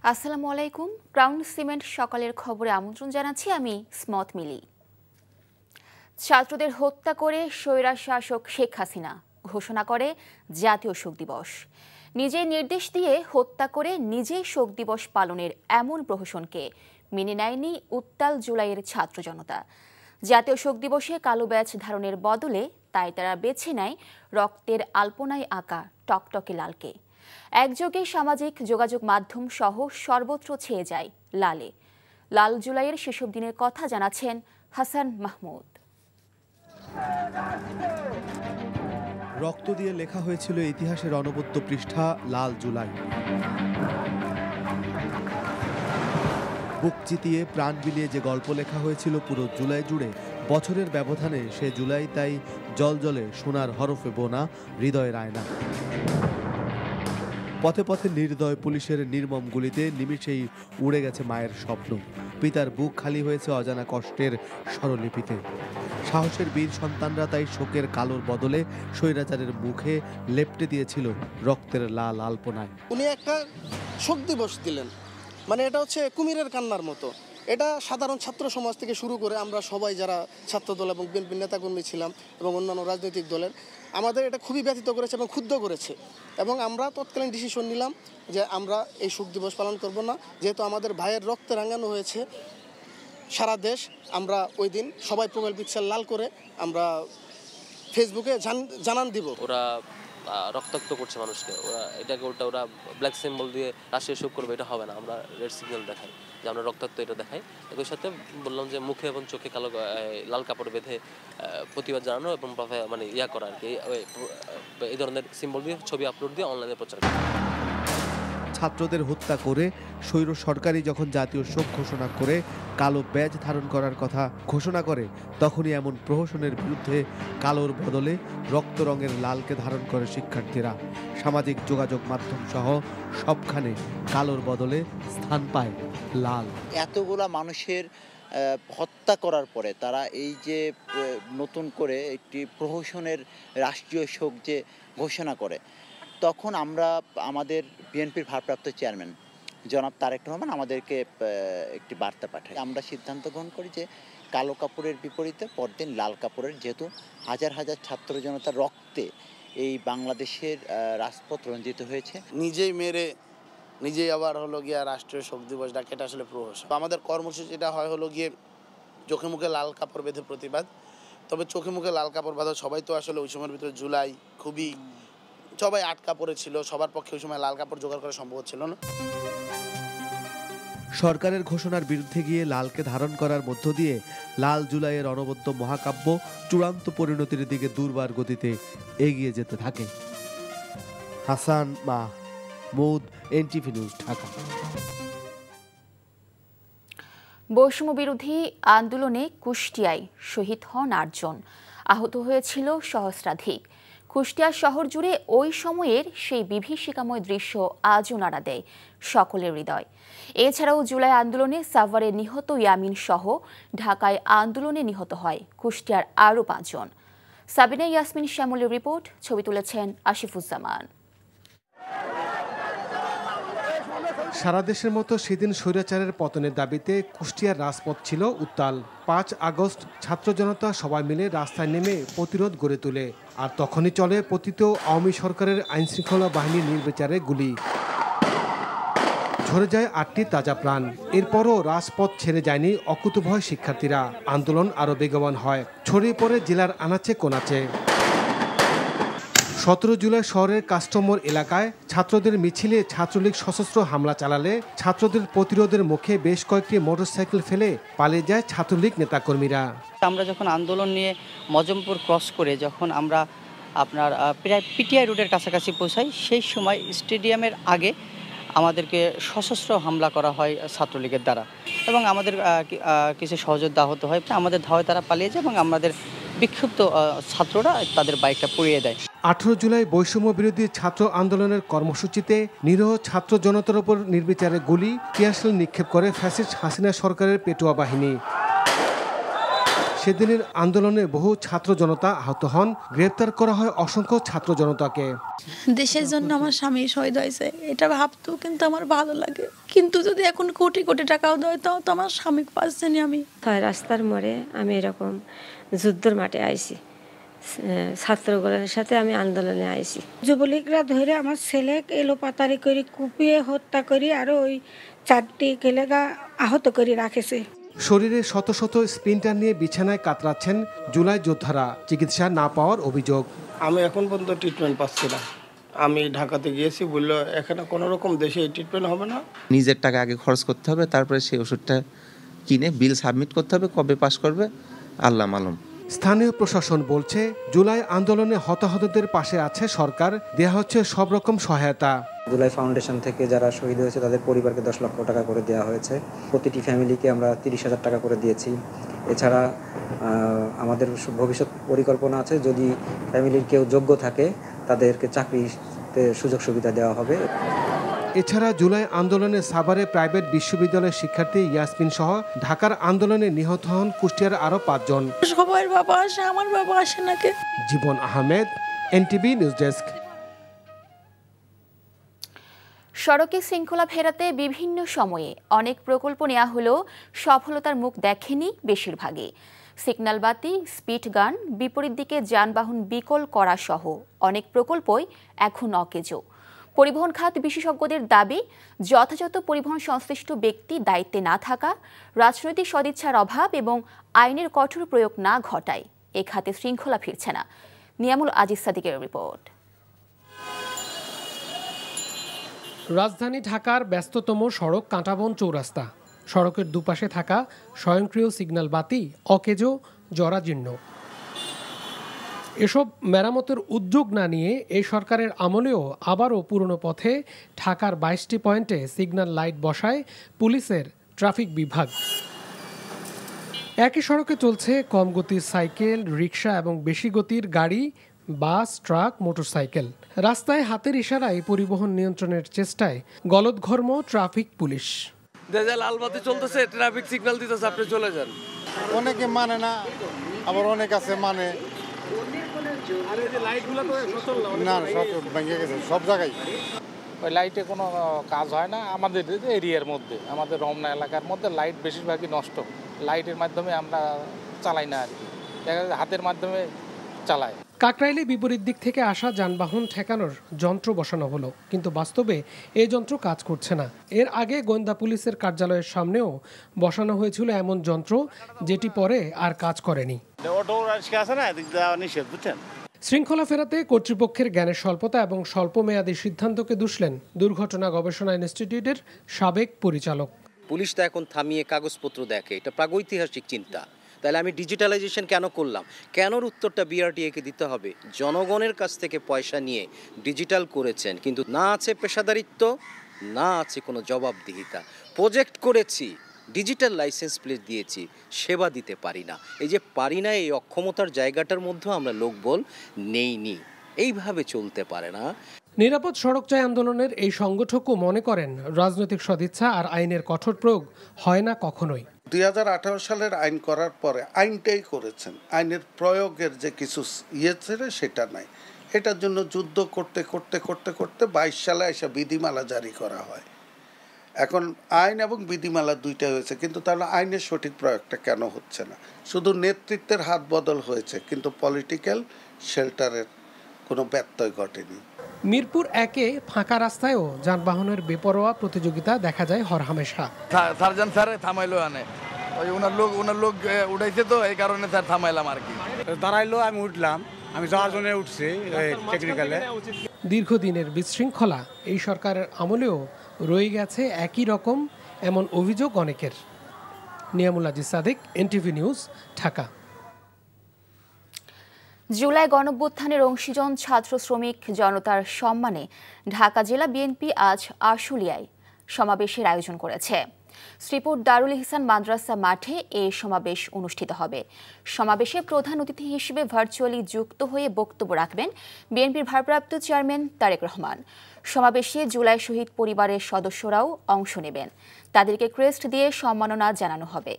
আসসালামু আলাইকুম। Crown cement সকালের খবরে আমন্ত্রণ জানাচ্ছি আমি স্মত মিলি। ছাত্রদের হত্যা করে স্বৈরা শাসক শেখ হাসিনা ঘোষণা করে জাতীয় শোক দিবস। নিজেই নির্দেশ দিয়ে হত্যা করে নিজেই শোক দিবস পালনের এমন প্রহসনকে মেনে নেয়নি উত্তাল জুলাইয়ের ছাত্র জনতা। জাতীয় শোক দিবসে কালো ব্যাজ ধারণের বদলে তাই তারা বেছে নেয় রক্তের আলপনায় আঁকা টকটকে লালকে। একযোগে সামাজিক যোগাযোগ মাধ্যম সহ সর্বত্র ছেয়ে যায় লালে। লাল জুলাইয়ের সেসব দিনের কথা জানাচ্ছেন হাসান মাহমুদ। রক্ত দিয়ে লেখা হয়েছিল ইতিহাসের অনবদ্য পৃষ্ঠা লাল জুলাই। বুক চিতিয়ে প্রাণ বিলিয়ে যে গল্প লেখা হয়েছিল পুরো জুলাই জুড়ে, বছরের ব্যবধানে সে জুলাই তাই জলজলে সোনার হরফে বোনা হৃদয়ের আয়না। পথে পথে নির্দয় পুলিশের নির্মম গুলিতে নিমিষেই উড়ে গেছে মায়ের স্বপ্ন। পিতার বুক খালি হয়েছে অজানা কষ্টের স্বরলিপিতে। সাহসের বীর সন্তানরা তাই শোকের কালোর বদলে স্বৈরাচারের মুখে লেপ্টে দিয়েছিল রক্তের লাল আলপনায়। উনি একটা শোক দিবস দিলেন, মানে এটা হচ্ছে কুমিরের কান্নার মতো। এটা সাধারণ ছাত্র সমাজ থেকে শুরু করে আমরা সবাই যারা ছাত্রদল এবং বিএনপি নেতাকর্মী ছিলাম এবং অন্যান্য রাজনৈতিক দলের, আমাদের এটা খুবই ব্যথিত করেছে এবং ক্ষুব্ধ করেছে। এবং আমরা তৎকালীন ডিসিশন নিলাম যে আমরা এই শোক দিবস পালন করব না, যেহেতু আমাদের ভাইয়ের রক্তে রাঙানো হয়েছে সারা দেশ। আমরা ওই দিন সবাই প্রোফাইল পিকচার লাল করে আমরা ফেসবুকে জানান দিব। ওরা রক্তাক্ত করছে মানুষকে, ওরা ব্ল্যাক সিম্বল দিয়ে রাষ্ট্রীয় শোক করবে, এটা হবে না। আমরা রেড সিগন্যাল দেখাই যে আমরা রক্তাক্ত এটা দেখাই। একই সাথে বললাম যে মুখে এবং চোখে কালো লাল কাপড় বেঁধে প্রতিবাদ জানানো এবং মানে করা আর কি, এই ধরনের সিম্বল দিয়ে ছবি আপলোড দিয়ে অনলাইনে প্রচার করা। ছাত্রদের হত্যা করে স্বৈর সরকারই যখন জাতীয় শোক ঘোষণা করে কালো ব্যাজ ধারণ করার কথা ঘোষণা করে, তখনই এমন প্রহসনের বিরুদ্ধে কালোর বদলে রক্ত রঙের লালকে ধারণ করে শিক্ষার্থীরা। সামাজিক যোগাযোগ মাধ্যম সহ সবখানে কালোর বদলে স্থান পায় লাল। এতগুলা মানুষের হত্যা করার পরে তারা এই যে নতুন করে একটি প্রহসনের রাষ্ট্রীয় শোক যে ঘোষণা করে, তখন আমরা আমাদের বিএনপির ভারপ্রাপ্ত চেয়ারম্যান জনাব তারেক রহমান আমাদেরকে একটি বার্তা পাঠায়। আমরা সিদ্ধান্ত গ্রহণ করি যে কালো কাপড়ের বিপরীতে পরদিন লাল কাপড়ের, যেহেতু হাজার হাজার ছাত্র জনতার রক্তে এই বাংলাদেশের রাজপথ রঞ্জিত হয়েছে। নিজেই মেরে নিজেই আবার হলো গিয়ে রাষ্ট্রীয় শোক দিবস ডাকে, এটা আসলে প্রহসন। আমাদের কর্মসূচিটা হয় হলো গিয়ে চোখে মুখে লাল কাপড় বেঁধে প্রতিবাদ। তবে চোখে মুখে লাল কাপড় বাঁধা সবাই তো আসলে ওই সময়ের ভিতরে জুলাই খুবই সবাই আটকা পড়েছিল, সবার পক্ষে ওই সময় লাল কাপড় জোগাড় করা সম্ভব ছিল না। সরকারের ঘোষণার বিরুদ্ধে গিয়ে লালকে ধারণ করার মধ্য দিয়ে লাল জুলাইয়ের অনবদ্য মহাকাব্য চূড়ান্ত পরিণতির দিকে দুর্বার গতিতে এগিয়ে যেতে থাকে। Hasan Mahmud, NTV news, Dhaka. বৈষম্য বিরোধী আন্দোলনে কুষ্টিয়ায় শহীদ হন ৮ জন, আহত হয়েছিল সহস্রাধিক। কুষ্টিয়া শহর জুড়ে ওই সময়ের সেই বিভীষিকাময় দৃশ্য আজও নাড়া দেয় সকলের হৃদয়। এছাড়াও জুলাই আন্দোলনে সাভারে নিহত ইয়ামিন সহ ঢাকায় আন্দোলনে নিহত হয় কুষ্টিয়ার আরও ৫ জন। সাবিনা ইয়াসমিন শ্যামলের রিপোর্ট, ছবি তুলেছেন আশিফুজ্জামান। সারা দেশের মতো সেদিন স্বৈরাচারের পতনের দাবিতে কুষ্টিয়ার রাজপথ ছিল উত্তাল। ৫ আগস্ট ছাত্র জনতা সবাই মিলে রাস্তায় নেমে প্রতিরোধ গড়ে তোলে। আর তখনই চলে পতিত আওয়ামী সরকারের আইনশৃঙ্খলা বাহিনীর নির্বিচারে গুলি। ঝরে যায় ৮টি তাজা প্রাণ। এরপরও রাজপথ ছেড়ে যায়নি অকুতভয় শিক্ষার্থীরা। আন্দোলন আরও বেগবান হয়, ছড়িয়ে পড়ে জেলার আনাচে কোনাচে। ১৭ জুলাই শহরের কাস্টমোর এলাকায় ছাত্রদের মিছিলে ছাত্রলীগ সশস্ত্র হামলা চালালে ছাত্রদের প্রতিরোধের মুখে বেশ কয়েকটি মোটরসাইকেল ফেলে পালিয়ে যায় ছাত্রলীগ নেতাকর্মীরা। আমরা যখন আন্দোলন নিয়ে মজমপুর ক্রস করে যখন আমরা আপনার প্রায় পিটিআই রোডের কাছাকাছি পৌঁছাই, সেই সময় স্টেডিয়ামের আগে আমাদেরকে সশস্ত্র হামলা করা হয় ছাত্রলীগের দ্বারা এবং আমাদের কিছু সহযোদ্ধা আহত হয়। আমাদের ধাওয়ায় তারা পালিয়ে যায় এবং আমাদের বিক্ষুব্ধ ছাত্ররা তাদের বাইকটা পুড়িয়ে দেয়। 18 জুলাই বৈষম্য বিরোধী ছাত্র আন্দোলনের কর্মসূচিতে নিরীহ ছাত্র জনতার উপর নির্বিচারে গুলি, টিয়ারশেল নিক্ষেপ করে ফ্যাসিস্ট হাসিনা সরকারের পেটুয়া বাহিনী। সেদিনের আন্দোলনে বহু ছাত্র জনতা আহত হন, গ্রেপ্তার করা হয় অসংখ্য ছাত্র জনতাকে। দেশের জন্য আমার স্বামী শহীদ হয়েছে, এটা ভাবতেও কিন্তু আমার ভালো লাগে, কিন্তু যদি এখন কোটি কোটি টাকাও দেয় তাও তো আমার স্বামী পাচ্ছেনি। আমি রাস্তার মোড়ে আমি এরকম যুদ্ধের মাঠে আইছি, ছাত্রগুলোর সাথে আমি আন্দোলনে আইছি। যুবলীগরা ধরে আমার ছেলে এলো পাতারি করে কুপিয়ে হত্যা করি, আরো ওই 4টি কেলেগা আহত করে রাখেছে। শরীরে শত শত স্প্লিন্টার নিয়ে বিছানায় কাতরাচ্ছেন জুলাই যোদ্ধারা, চিকিৎসা না পাওয়ার অভিযোগ। আমি এখন পর্যন্ত ট্রিটমেন্ট পাচ্ছি না। আমি ঢাকাতে গিয়েছি, বললো এখানে কোনো রকম দেশে ট্রিটমেন্ট হবে না, নিজের টাকা আগে খরচ করতে হবে, তারপরে সেই ওষুধটা কিনে বিল সাবমিট করতে হবে, কবে পাস করবে আল্লাহ মালুম। স্থানীয় প্রশাসন বলছে জুলাই আন্দোলনে হতাহতদের পাশে আছে সরকার, দেয়া হচ্ছে সব রকম সহায়তা। জুলাই ফাউন্ডেশন থেকে যারা শহীদ হয়েছে তাদের পরিবারকে 10 লক্ষ টাকা করে দেওয়া হয়েছে, প্রতিটি ফ্যামিলিকে আমরা 30,000 টাকা করে দিয়েছি। এছাড়া আমাদের ভবিষ্যৎ পরিকল্পনা আছে, যদি ফ্যামিলির কেউ যোগ্য থাকে তাদেরকে চাকরিতে সুযোগ সুবিধা দেওয়া হবে। এছাড়া জুলাই আন্দোলনে সাভারে প্রাইভেট বিশ্ববিদ্যালয়ের শিক্ষার্থী ইয়াসমিন সহ ঢাকার আন্দোলনে নিহত হন কুষ্টিয়ার আরো 5 জন। সবার বাবা আসে, আমার বাবা আসে নাকি। জীবন আহমেদ, এনটিভি নিউজ ডেস্ক। সড়কে শৃঙ্খলা ফেরাতে বিভিন্ন সময়ে অনেক প্রকল্প নেওয়া হলেও সফলতার মুখ দেখেনি বেশিরভাগই। সিগন্যাল বাতি, স্পিড গান, বিপরীত দিকে যানবাহন বিকল করা সহ অনেক প্রকল্পই এখন অকেজো। পরিবহন খাত বিশেষজ্ঞদের দাবি, যথাযথ পরিবহন সংশ্লিষ্ট ব্যক্তি দায়িত্বে না থাকা, রাজনৈতিক সদিচ্ছার অভাব এবং আইনের কঠোর প্রয়োগ না ঘটায় এ খাতে শৃঙ্খলা ফিরছে না। নিয়ামুল আজিজ সাদিকের রিপোর্ট। রাজধানী ঢাকার ব্যস্ততম সড়ক কাঁটাবন চৌরাস্তা। সড়কের দুপাশে থাকা স্বয়ংক্রিয় সিগন্যাল বাতি অকেজো, জরাজীর্ণ। এসব মেরামতের উদ্যোগ না নিয়ে এই সরকারের আমলেও আবারও পুরনো পথে ঢাকার 22টি পয়েন্টে সিগন্যাল লাইট বসায় পুলিশের ট্রাফিক বিভাগ। একই সড়কে চলছে কম গতির সাইকেল, রিকশা এবং বেশি গতির গাড়ি, বাস, ট্রাক, মোটরসাইকেল। রাস্তায় হাতের ইশারায় পরিবহন নিয়ন্ত্রণের চেষ্টায় গলদঘর্ম ট্রাফিক পুলিশ। লাল বাতি চলতেছে, ট্রাফিক সিগন্যাল দিতেছে, আপনি চলে যান। অনেকে মানে না, আবার অনেক আছে মানে না, সব ভেঙে গেছে সব জায়গায়। ওই লাইটে কোনো কাজ হয় না। আমাদের এরিয়ার মধ্যে, আমাদের রমনা এলাকার মধ্যে লাইট বেশিরভাগই নষ্ট। লাইটের মাধ্যমে আমরা চালাই না আর কি, হাতের মাধ্যমে চালাই। কাকরাইলে বিপরীত দিক থেকে আসা যানবাহন ঠেকানোর যন্ত্র বসানো হলো, কিন্তু বাস্তবে এই যন্ত্র কাজ করছে না। এর আগে গোয়েন্দা পুলিশের কার্যালয়ের সামনেও বসানো হয়েছিল এমন যন্ত্র, যেটি পরে আর কাজ করেনি। শৃঙ্খলা ফেরাতে কর্তৃপক্ষের জ্ঞানের স্বল্পতা এবং স্বল্প মেয়াদী সিদ্ধান্তকে দুষলেন দুর্ঘটনা গবেষণা ইনস্টিটিউটের সাবেক পরিচালক। পুলিশ তো এখন থামিয়ে কাগজপত্র দেখে, এটা প্রাগৈতিহাসিক চিন্তা। তাহলে আমি ডিজিটালাইজেশন কেন করলাম? কেনর উত্তরটা বিআরটিএকে দিতে হবে। জনগণের কাছ থেকে পয়সা নিয়ে ডিজিটাল করেছেন, কিন্তু না আছে পেশাদারিত্ব, না আছে কোনো জবাবদিহিতা। প্রজেক্ট করেছি, ডিজিটাল লাইসেন্স প্লেট দিয়েছি, সেবা দিতে পারি না। এই যে পারি না, এই অক্ষমতার জায়গাটার মধ্যেও আমরা লোকবল নেইনি। এইভাবে চলতে পারে না। নিরাপদ সড়ক চাই আন্দোলনের এই সংগঠকও মনে করেন, রাজনৈতিক সদিচ্ছা আর আইনের কঠোর প্রয়োগ হয় না কখনোই। 2018 সালের আইন করার পরে আইনটাই করেছেন, আইনের প্রয়োগের যে কিছু ছিল সেটা নাই। এটার জন্য যুদ্ধ করতে করতে করতে করতে 22 সালে এসে বিধিমালা জারি করা হয়। এখন আইন এবং বিধিমালা দুইটাই হয়েছে, কিন্তু তাহলে আইনের সঠিক প্রয়োগটা কেন হচ্ছে না? শুধু নেতৃত্বের হাত বদল হয়েছে, কিন্তু পলিটিক্যাল শেল্টারের কোনো ব্যত্যয় ঘটেনি। মিরপুর 1-এ ফাঁকা রাস্তায়ও যানবাহনের বেপরোয়া প্রতিযোগিতা দেখা যায় হরহামেশা। সার্জন স্যার থামাইলো, আনে ওই ওনার লোক উঠাইছে, তো এই কারণে স্যার থামাইলাম আর কি। দাঁড়াইলো, আমি উঠলাম, আমি যাওয়ার জন্য উঠছি টেকনিক্যালে। দীর্ঘদিনের বিশৃঙ্খলা এই সরকারের আমলেও রয়ে গেছে একই রকম, এমন অভিযোগ অনেকের। Niamul Aziz Sadiq, NTV news, Dhaka. জুলাই গণঅভ্যুত্থানের অংশীজন ছাত্র শ্রমিক জনতার সম্মানে ঢাকা জেলা বিএনপি আজ আশুলিয়ায় সমাবেশের আয়োজন করেছে। শ্রীপুর দারুল ইহসান মাদ্রাসা মাঠে এই সমাবেশ অনুষ্ঠিত হবে। সমাবেশে প্রধান অতিথি হিসেবে ভার্চুয়ালি যুক্ত হয়ে বক্তব্য রাখবেন বিএনপির ভারপ্রাপ্ত চেয়ারম্যান তারেক রহমান। সমাবেশে জুলাই শহীদ পরিবারের সদস্যরাও অংশ নেবেন। তাদেরকে ক্রেস্ট দিয়ে সম্মাননা জানানো হবে।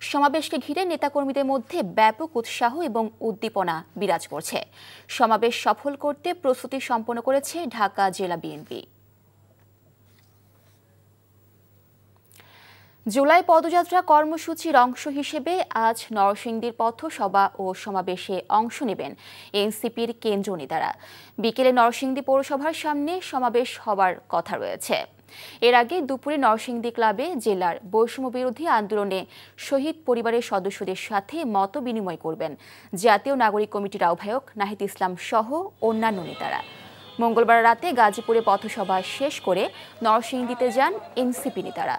সমাবেশকে ঘিরে নেতাকর্মীদের মধ্যে ব্যাপক উৎসাহ এবং উদ্দীপনা বিরাজ করছে। সমাবেশ সফল করতে প্রস্তুতি সম্পন্ন করেছে ঢাকা জেলা বিএনপি। জুলাই পদযাত্রা কর্মসূচির অংশ হিসেবে আজ নরসিংদীর পথসভা ও সমাবেশে অংশ নেবেন এনসিপির কেন্দ্রীয় নেতারা। বিকেলে নরসিংদী পৌরসভার সামনে সমাবেশ হবার কথা রয়েছে। এর আগে দুপুরে নরসিংদী ক্লাবে জেলার বৈষম্য বিরোধী আন্দোলনে শহীদ পরিবারের সদস্যদের সাথে মত বিনিময় করবেন জাতীয় নাগরিক কমিটির আহ্বায়ক নাহিদ ইসলাম সহ অন্যান্য নেতারা। মঙ্গলবার রাতে গাজীপুরে পথসভা শেষ করে নরসিংদীতে যান এনসিপি নেতারা।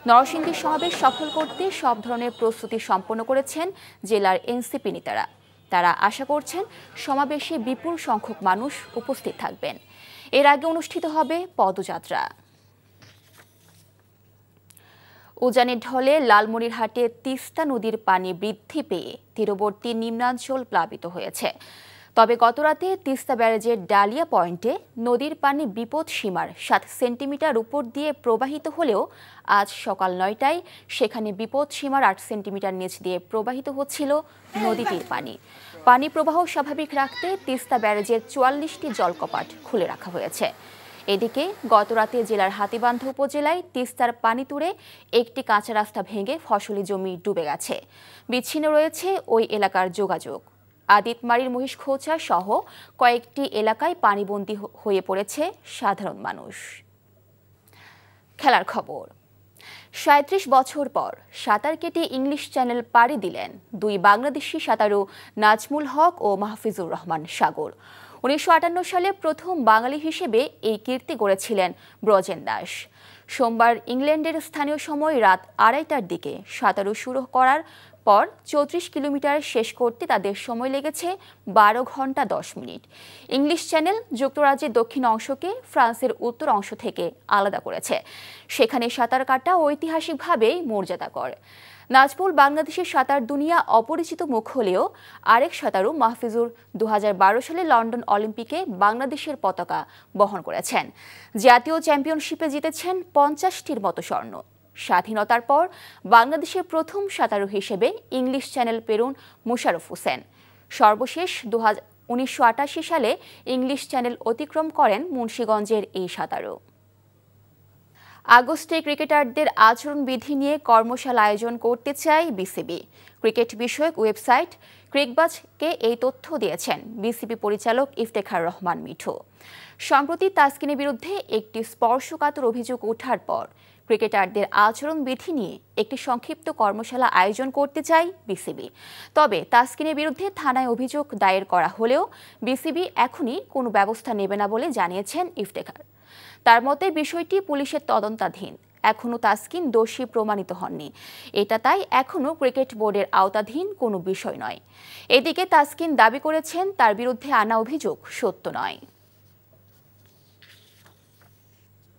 নরসিংদীর সমাবেশ সফল করতে সব ধরনের প্রস্তুতি সম্পন্ন করেছেন জেলার এনসিপি নেতারা। তারা আশা করছেন সমাবেশে বিপুল সংখ্যক মানুষ উপস্থিত থাকবেন। এর আগে অনুষ্ঠিত হবে পদযাত্রা। উজানের ঢলে লালমনিরহাটে তিস্তা নদীর পানি বৃদ্ধি পেয়ে তীরবর্তী নিম্নাঞ্চল প্লাবিত হয়েছে। তবে গতরাতে তিস্তা ব্যারেজের ডালিয়া পয়েন্টে নদীর পানি বিপদ সীমার 7 সেন্টিমিটার উপর দিয়ে প্রবাহিত হলেও আজ সকাল 9টায় সেখানে বিপদ সীমার 8 সেন্টিমিটার নিচ দিয়ে প্রবাহিত হচ্ছিল নদীটির পানি। পানি প্রবাহ স্বাভাবিক রাখতে তিস্তা ব্যারেজের 44টি জলকপাট খুলে রাখা হয়েছে। এদিকে গতরাতে জেলার হাতীবান্ধা উপজেলায় তিস্তার পানি তুড়ে একটি কাঁচা রাস্তা ভেঙে ফসলি জমি ডুবে গেছে। বিচ্ছিন্ন রয়েছে ওই এলাকার যোগাযোগ। আদিতমারির মহিষখোঁচা সহ কয়েকটি এলাকায় পানিবন্দী হয়ে পড়েছে সাধারণ মানুষ। খেলার খবর। 37 বছর পর সাঁতার কেটে ইংলিশ চ্যানেল পাড়ি দিলেন দুই বাংলাদেশি সাঁতারু নাজমুল হক ও মাহফিজুর রহমান সাগর। 1958 সালে প্রথম বাঙালি হিসেবে এই কীর্তি গড়েছিলেন ব্রজেন দাস। সোমবার ইংল্যান্ডের স্থানীয় সময় রাত 2:30টার দিকে সাঁতারু শুরু করার পর 34 কিলোমিটার শেষ করতে তাদের সময় লেগেছে 12 ঘন্টা 10 মিনিট। ইংলিশ চ্যানেল যুক্তরাজ্যের দক্ষিণ অংশকে ফ্রান্সের উত্তর অংশ থেকে আলাদা করেছে। সেখানে সাঁতার কাটা ঐতিহাসিকভাবেই মর্যাদাকর। নাজমুল বাংলাদেশের সাঁতার দুনিয়া অপরিচিত মুখ হলেও আরেক সাঁতারু মাহফিজুর 2012 সালে লন্ডন অলিম্পিকে বাংলাদেশের পতাকা বহন করেছেন। জাতীয় চ্যাম্পিয়নশিপে জিতেছেন 50টির মতো স্বর্ণ। স্বাধীনতার পর বাংলাদেশের প্রথম সাঁতারু হিসেবে ইংলিশ চ্যানেল পেরুন মুশারফ হোসেন। সর্বশেষ 1988 সালে ইংলিশ চ্যানেল অতিক্রম করেন মুন্সিগঞ্জের এই সাঁতারু। আগস্টে ক্রিকেটারদের আচরণবিধি নিয়ে কর্মশালা আয়োজন করতে চায় বিসিবি। ক্রিকেট বিষয়ক ওয়েবসাইট ক্রিকবাজকে এই তথ্য দিয়েছেন বিসিবি পরিচালক ইফতেখার রহমান মিঠু। সম্প্রতি তাসকিনের বিরুদ্ধে একটি স্পর্শকাতর অভিযোগ ওঠার পর ক্রিকেটারদের আচরণবিধি নিয়ে একটি সংক্ষিপ্ত কর্মশালা আয়োজন করতে চায় বিসিবি। তবে তাসকিনের বিরুদ্ধে থানায় অভিযোগ দায়ের করা হলেও বিসিবি এখনই কোনো ব্যবস্থা নেবে না বলে জানিয়েছেন ইফতেখার। তার মতে বিষয়টি পুলিশের তদন্তাধীন। এখনও তাসকিন দোষী প্রমাণিত হননি। এটা তাই এখনও ক্রিকেট বোর্ডের আওতাধীন কোনো বিষয় নয়। এদিকে তাসকিন দাবি করেছেন তার বিরুদ্ধে আনা অভিযোগ সত্য নয়।